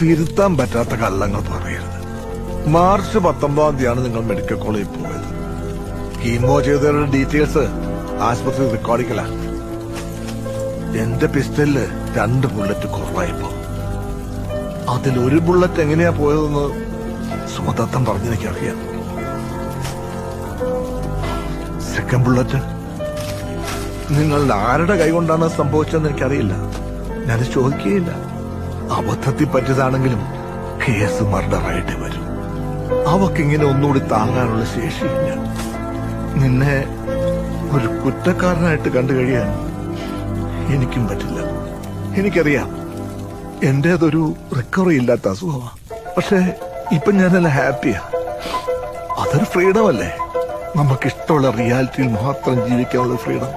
തിരുത്താൻ പറ്റാത്ത കള്ളങ്ങൾ പറയരുത്. മാർച്ച് 19-ാം തീയതിയാണ് നിങ്ങൾ മെഡിക്കൽ കോളേജിൽ പോയത്. കീമോ ചെയ്തവരുടെ ഡീറ്റെയിൽസ് ആശുപത്രി റെക്കോർഡിക്കല. എന്റെ പിസ്റ്റലില് 2 ബുള്ളറ്റ് കുറവായിപ്പോ. അതിലൊരു ബുള്ളറ്റ് എങ്ങനെയാ പോയതെന്ന് സുമദത്തൻ പറഞ്ഞെനിക്കറിയാം. സെക്കൻഡ് ബുള്ളറ്റ് നിങ്ങൾ ആരുടെ കൈകൊണ്ടാണ് സംഭവിച്ചതെന്ന് എനിക്കറിയില്ല. ഞാൻ ചോദിക്കുകയില്ല. അബദ്ധത്തിൽ പറ്റിയതാണെങ്കിലും കേസ് മർഡറായിട്ട് വരും. അവക്കിങ്ങനെ ഒന്നുകൂടി താങ്ങാനുള്ള ശേഷിയില്ല. നിന്നെ ഒരു കുറ്റക്കാരനായിട്ട് കണ്ടു കഴിയാൻ എനിക്കും പറ്റില്ല. എനിക്കറിയാം എന്റേതൊരു റിക്കവറി ഇല്ലാത്ത അസുഖമാണ്. പക്ഷെ ഇപ്പൊ ഞാനെല്ലാം ഹാപ്പിയാ. അതൊരു ഫ്രീഡം അല്ലേ? നമുക്കിഷ്ടമുള്ള റിയാലിറ്റിയിൽ മാത്രം ജീവിക്കാനുള്ള ഫ്രീഡം.